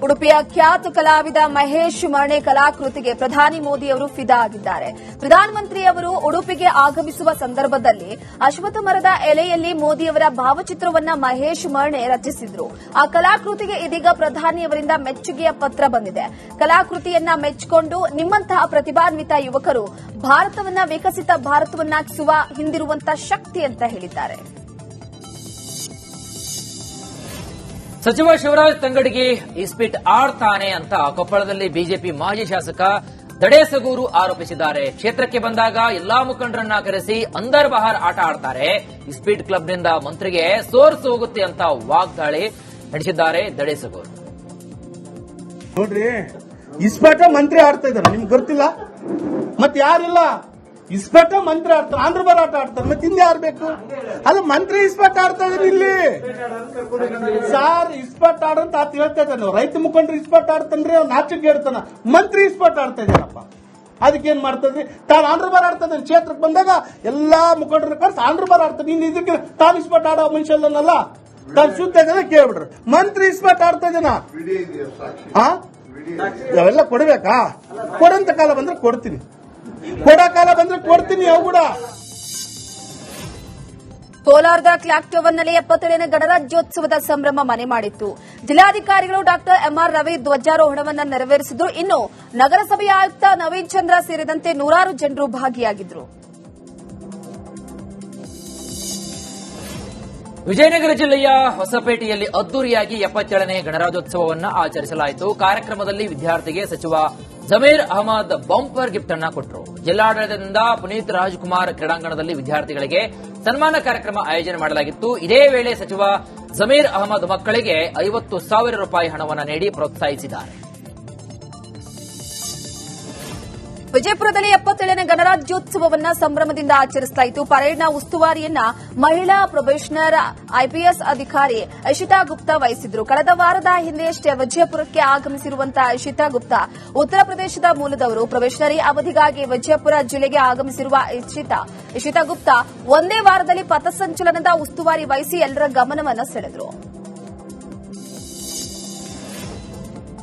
ಉಡುಪಿಯ ಖ್ಯಾತ ಕಲಾವಿದ ಮಹೇಶ್ ಮರ್ಣೆ ಕಲಾಕೃತಿಗೆ ಪ್ರಧಾನಿ ಮೋದಿ ಅವರು ಫಿದಾ ಆಗಿದ್ದಾರೆ. ಪ್ರಧಾನಮಂತ್ರಿಯವರು ಉಡುಪಿಗೆ ಆಗಮಿಸುವ ಸಂದರ್ಭದಲ್ಲಿ ಅಶ್ವತ್ಥ ಮರದ ಎಲೆಯಲ್ಲಿ ಮೋದಿಯವರ ಭಾವಚಿತ್ರವನ್ನ ಮಹೇಶ್ ಮರ್ಣೆ ರಚಿಸಿದ್ರು. ಆ ಕಲಾಕೃತಿಗೆ ಇದೀಗ ಪ್ರಧಾನಿಯವರಿಂದ ಮೆಚ್ಚುಗೆಯ ಪತ್ರ ಬಂದಿದೆ. ಕಲಾಕೃತಿಯನ್ನ ಮೆಚ್ಚಿಕೊಂಡು ನಿಮ್ಮಂತಹ ಪ್ರತಿಭಾನ್ವಿತ ಯುವಕರು ಭಾರತವನ್ನ ವಿಕಸಿತ ಭಾರತವನ್ನಾಗಿಸುವ ಹಿಂದಿರುವಂತಹ ಶಕ್ತಿ ಅಂತ ಹೇಳಿದ್ದಾರೆ. ಸಚಿವ ಶಿವರಾಜ್ ತಂಗಡಗಿ ಇಸ್ಪಿಟ್ ಆಡ್ತಾನೆ ಅಂತ ಕೊಪ್ಪಳದಲ್ಲಿ ಬಿಜೆಪಿ ಮಾಜಿ ಶಾಸಕ ದಡೇಸಗೂರು ಆರೋಪಿಸಿದ್ದಾರೆ. ಕ್ಷೇತ್ರಕ್ಕೆ ಬಂದಾಗ ಎಲ್ಲಾ ಮುಖಂಡರನ್ನ ಕರೆಸಿ ಅಂದರ್ ಬಹಾರ್ ಆಟ ಆಡ್ತಾರೆ, ಇಸ್ಪೀಟ್ ಕ್ಲಬ್ನಿಂದ ಮಂತ್ರಿಗೆ ಸೋರ್ಸ್ ಹೋಗುತ್ತೆ ಅಂತ ವಾಗ್ದಾಳಿ ನಡೆಸಿದ್ದಾರೆ ದಡೇಸಗೂರು. ನೋಡ್ರಿ, ಇಸ್ಪೇಟ ಮಂತ್ರಿ ಆಡ್ತಾ ಇದಾರೆ, ನಿಮ್ಗೆ ಗೊತ್ತಿಲ್ಲ? ಮತ್ ಯಾರಿಲ್ಲ, ಇಸ್ಪೇಟ ಮಂತ್ರಿ ಆಡ್ತಾರೆ, ಆಂಧ್ರ ಬರ ಆಟ ಆಡ್ತಾರೆ, ಮತ್ತೆ ಹಿಂದೆ ಯಾರು ಬೇಕು? ಅಲ್ಲ, ಮಂತ್ರಿ ಇಸ್ಪೇಟ್ ಆಡ್ತಾ ಇದ್ರಿ ಇಲ್ಲಿ ಸಾರ್. ಇಸ್ಪೇಟ್ ಆಡಂತ ಆತ ಹೇಳ್ತಾ ಇದ್ದಾನೆ. ರೈತ ಮುಖಂಡ್ರು ಇಸ್ಪೇಟ್ ಆಡ್ತಾನ್ರಿ, ಅವ್ನು ನಾಚಿಕೆ ಹೇಳ್ತಾನ. ಮಂತ್ರಿ ಇಸ್ಪೇಟ್ ಆಡ್ತಾ ಇದ್ದಾರಪ್ಪ, ಅದಕ್ಕೇನ್ ಮಾಡ್ತದ್ರಿ? ತಾನು ಆಂಧ್ರ ಬಾರ್ ಆಡ್ತಾ ಇದ್ದಾನೆ. ಕ್ಷೇತ್ರಕ್ಕೆ ಬಂದಾಗ ಎಲ್ಲಾ ಮುಖಂಡರು ಕರ್ಸಿ ಆಂಧ್ರ ಬಾರ್ ಆಡ್ತಾನೆ. ಇನ್ನು ಇದಕ್ಕೆ ತಾನು ಇಸ್ಪೇಟ್ ಆಡೋ ಮನುಷ್ಯ ಅಲ್ಲನಲ್ಲ, ತಾನು ಶುದ್ಧ ಇದ್ದಾನೆ ಕೇಳ್ಬಿಡ್ರಿ. ಮಂತ್ರಿ ಇಸ್ಪೇಟ್ ಆಡ್ತಾ ಇದ್ದಾನ. ಅವೆಲ್ಲ ಕೊಡ್ಬೇಕಾ? ಕೊಡಂತ ಕಾಲ ಬಂದ್ರೆ ಕೊಡ್ತೀನಿ, ಕೊಡೋ ಕಾಲ ಬಂದ್ರೆ ಕೊಡ್ತೀನಿ. ಅವು ಕೂಡ ಕೋಲಾರದ ಕ್ಲಾಕ್ ಟವರ್ನಲ್ಲಿ 77ನೇ ಗಣರಾಜ್ಯೋತ್ಸವದ ಸಂಭ್ರಮ ಮನೆ ಮಾಡಿತ್ತು. ಜಿಲ್ಲಾಧಿಕಾರಿಗಳು ಡಾಕ್ಟರ್ ಎಂಆರ್ ರವಿ ಧ್ವಜಾರೋಹಣವನ್ನು ನೆರವೇರಿಸಿದ್ರು. ಇನ್ನು ನಗರಸಭೆಯ ಆಯುಕ್ತ ನವೀನ್ ಚಂದ್ರ ಸೇರಿದಂತೆ ನೂರಾರು ಜನರು ಭಾಗಿಯಾಗಿದ್ದರು. ವಿಜಯನಗರ ಜಿಲ್ಲೆಯ ಹೊಸಪೇಟೆಯಲ್ಲಿ ಅದ್ದೂರಿಯಾಗಿ 77ನೇ ಗಣರಾಜ್ಯೋತ್ಸವವನ್ನು ಆಚರಿಸಲಾಯಿತು. ಕಾರ್ಯಕ್ರಮದಲ್ಲಿ ವಿದ್ಯಾರ್ಥಿಗೆ ಸಚಿವ ಜಮೀರ್ ಅಹಮದ್ ಬಂಪರ್ ಗಿಫ್ಟ್ ಅನ್ನು ಕೊಟ್ಟರು. ಜಿಲ್ಲಾಡಳಿತದಿಂದ ಪುನೀತ್ ರಾಜ್ಕುಮಾರ್ ಕ್ರೀಡಾಂಗಣದಲ್ಲಿ ವಿದ್ಯಾರ್ಥಿಗಳಿಗೆ ಸನ್ಮಾನ ಕಾರ್ಯಕ್ರಮ ಆಯೋಜನೆ ಮಾಡಲಾಗಿತ್ತು. ಇದೇ ವೇಳೆ ಸಚಿವ ಜಮೀರ್ ಅಹಮದ್ ಮಕ್ಕಳಿಗೆ 50,000 ರೂಪಾಯಿ ಹಣವನ್ನು ನೀಡಿ ಪ್ರೋತ್ಸಾಹಿಸಿದ್ದಾರೆ. ವಿಜಯಪುರದಲ್ಲಿ 77ನೇ ಗಣರಾಜ್ಯೋತ್ಸವವನ್ನು ಸಂಭ್ರಮದಿಂದ ಆಚರಿಸಲಾಯಿತು. ಪರೇಡ್ನ ಉಸ್ತುವಾರಿಯನ್ನ ಮಹಿಳಾ ಪ್ರೊಬೇಷನರ್ ಐಪಿಎಸ್ ಅಧಿಕಾರಿ ಇಶಿತಾ ಗುಪ್ತಾ ವಹಿಸಿದ್ರು. ಕಳೆದ ವಾರದ ಹಿಂದೆಯಷ್ಟೇ ವಿಜಯಪುರಕ್ಕೆ ಆಗಮಿಸಿರುವಂತಹ ಇಶಿತಾ ಗುಪ್ತಾ ಉತ್ತರ ಪ್ರದೇಶದ ಮೂಲದವರು. ಪ್ರೊಬೇಷನರಿ ಅವಧಿಗಾಗಿ ವಿಜಯಪುರ ಜಿಲ್ಲೆಗೆ ಆಗಮಿಸಿರುವ ಇಶಿತಾ ಗುಪ್ತಾ ಒಂದೇ ವಾರದಲ್ಲಿ ಪಥಸಂಚಲನದ ಉಸ್ತುವಾರಿ ವಹಿಸಿ ಎಲ್ಲರ ಗಮನವನ್ನು ಸೆಳೆದರು.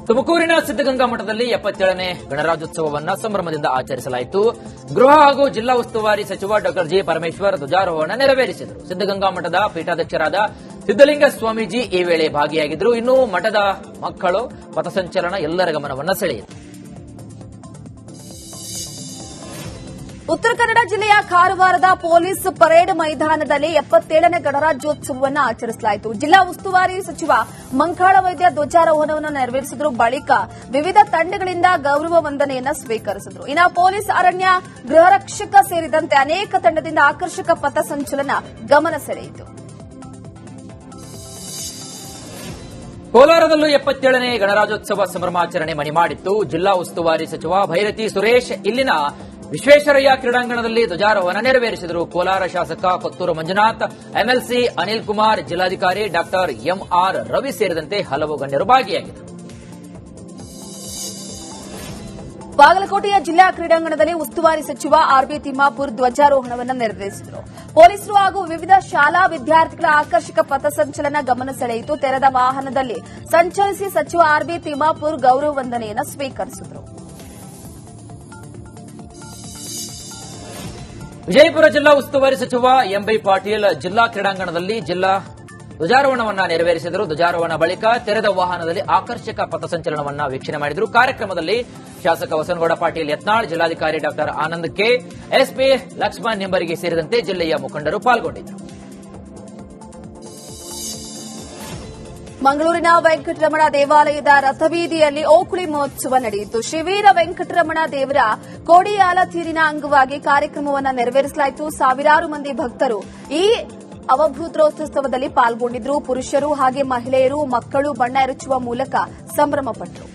ತುಮಕೂರಿನ ಸಿದ್ದಗಂಗಾ ಮಠದಲ್ಲಿ 77ನೇ ಗಣರಾಜ್ಯೋತ್ಸವವನ್ನು ಸಂಭ್ರಮದಿಂದ ಆಚರಿಸಲಾಯಿತು. ಗೃಹ ಹಾಗೂ ಜಿಲ್ಲಾ ಉಸ್ತುವಾರಿ ಸಚಿವ ಡಾ ಜಿ ಪರಮೇಶ್ವರ್ ಧ್ವಜಾರೋಹಣ ನೆರವೇರಿಸಿದರು. ಸಿದ್ದಗಂಗಾ ಮಠದ ಪೀಠಾಧ್ಯಕ್ಷರಾದ ಸಿದ್ದಲಿಂಗ ಸ್ವಾಮೀಜಿ ಈ ವೇಳೆ ಭಾಗಿಯಾಗಿದ್ದರು. ಇನ್ನು ಮಠದ ಮಕ್ಕಳು ಪಥಸಂಚಲನ ಎಲ್ಲರ ಗಮನವನ್ನು ಸೆಳೆಯಿತು. ಉತ್ತರ ಕನ್ನಡ ಜಿಲ್ಲೆಯ ಕಾರವಾರದ ಪೊಲೀಸ್ ಪರೇಡ್ ಮೈದಾನದಲ್ಲಿ 77ನೇ ಗಣರಾಜ್ಯೋತ್ಸವವನ್ನು ಆಚರಿಸಲಾಯಿತು. ಜಿಲ್ಲಾ ಉಸ್ತುವಾರಿ ಸಚಿವ ಮಂಕಾಳ ವೈದ್ಯ ಧ್ವಜಾರೋಹಣವನ್ನು ನೆರವೇರಿಸಿದರು. ಬಳಿಕ ವಿವಿಧ ತಂಡಗಳಿಂದ ಗೌರವ ವಂದನೆಯನ್ನು ಸ್ವೀಕರಿಸಿದರು. ಇನ್ನು ಪೊಲೀಸ್, ಅರಣ್ಯ, ಗೃಹ ರಕ್ಷಕ ಸೇರಿದಂತೆ ಅನೇಕ ತಂಡದಿಂದ ಆಕರ್ಷಕ ಪಥಸಂಚಲನ ಗಮನ ಸೆಳೆಯಿತು. ಕೋಲಾರದಲ್ಲೂ 77ನೇ ಗಣರಾಜ್ಯೋತ್ಸವ ಸಂಭ್ರಮಾಚರಣೆ ಮನೆ ಮಾಡಿತ್ತು. ಜಿಲ್ಲಾ ಉಸ್ತುವಾರಿ ಸಚಿವ ಭೈರತಿ ಸುರೇಶ್ ಇಲ್ಲಿನ ವಿಶ್ವೇಶ್ವರಯ್ಯ ಕ್ರೀಡಾಂಗಣದಲ್ಲಿ ಧ್ವಜಾರೋಹಣ ನೆರವೇರಿಸಿದರು. ಕೋಲಾರ ಶಾಸಕ ಕೊತ್ತೂರು ಮಂಜುನಾಥ್, ಎಂಎಲ್ಸಿ ಅನಿಲ್ ಕುಮಾರ್, ಜಿಲ್ಲಾಧಿಕಾರಿ ಡಾಕ್ಟರ್ ಎಂಆರ್ ರವಿ ಸೇರಿದಂತೆ ಹಲವು ಗಣ್ಯರು ಭಾಗಿಯಾಗಿದ್ದರು. ಬಾಗಲಕೋಟೆಯ ಜಿಲ್ಲಾ ಕ್ರೀಡಾಂಗಣದಲ್ಲಿ ಉಸ್ತುವಾರಿ ಸಚಿವ ಆರ್ಬಿ ತಿಮ್ಮಾಪುರ್ ಧ್ವಜಾರೋಹಣವನ್ನು ನೆರವೇರಿಸಿದರು. ಪೊಲೀಸರು ಹಾಗೂ ವಿವಿಧ ಶಾಲಾ ವಿದ್ಯಾರ್ಥಿಗಳ ಆಕರ್ಷಕ ಪಥಸಂಚಲನ ಗಮನ ಸೆಳೆಯಿತು. ತೆರೆದ ವಾಹನದಲ್ಲಿ ಸಂಚರಿಸಿ ಸಚಿವ ಆರ್ಬಿ ತಿಮ್ಮಾಪುರ್ ಗೌರವ ವಂದನೆಯನ್ನು ಸ್ವೀಕರಿಸಿದರು. ವಿಜಯಪುರ ಜಿಲ್ಲಾ ಉಸ್ತುವಾರಿ ಸಚಿವ ಎಂಬಿ ಪಾಟೀಲ್ ಜಿಲ್ಲಾ ಕ್ರೀಡಾಂಗಣದಲ್ಲಿ ಜಿಲ್ಲಾ ಧ್ವಜಾರೋಹಣವನ್ನು ನೆರವೇರಿಸಿದರು. ಧ್ವಜಾರೋಹಣ ಬಳಿಕ ತೆರೆದ ವಾಹನದಲ್ಲಿ ಆಕರ್ಷಕ ಪಥಸಂಚಲನವನ್ನು ವೀಕ್ಷಣೆ ಮಾಡಿದರು. ಕಾರ್ಯಕ್ರಮದಲ್ಲಿ ಶಾಸಕ ವಸನಗೌಡ ಪಾಟೀಲ್ ಯತ್ನಾಳ್, ಜಿಲ್ಲಾಧಿಕಾರಿ doctor Anand K, SP Laxman Nimbargi ಸೇರಿದಂತೆ ಜಿಲ್ಲೆಯ ಮುಖಂಡರು ಪಾಲ್ಗೊಂಡಿದ್ದರು. ಮಂಗಳೂರಿನ ವೆಂಕಟರಮಣ ದೇವಾಲಯದ ರಥಬೀದಿಯಲ್ಲಿ ಓಕುಳಿ ಮಹೋತ್ಸವ ನಡೆಯಿತು. ಶ್ರೀವೀರ ವೆಂಕಟರಮಣ ದೇವರ ಕೋಡಿಯಾಲ ತೀರಿನ ಅಂಗವಾಗಿ ಕಾರ್ಯಕ್ರಮವನ್ನು ನೆರವೇರಿಸಲಾಯಿತು. ಸಾವಿರಾರು ಮಂದಿ ಭಕ್ತರು ಈ ಅವಭೂತೋತ್ಸವದಲ್ಲಿ ಪಾಲ್ಗೊಂಡಿದ್ದರು. ಪುರುಷರು ಹಾಗೆ ಮಹಿಳೆಯರು, ಮಕ್ಕಳು ಬಣ್ಣ ಎರಚುವ ಮೂಲಕ ಸಂಭ್ರಮಪಟ್ಟರು.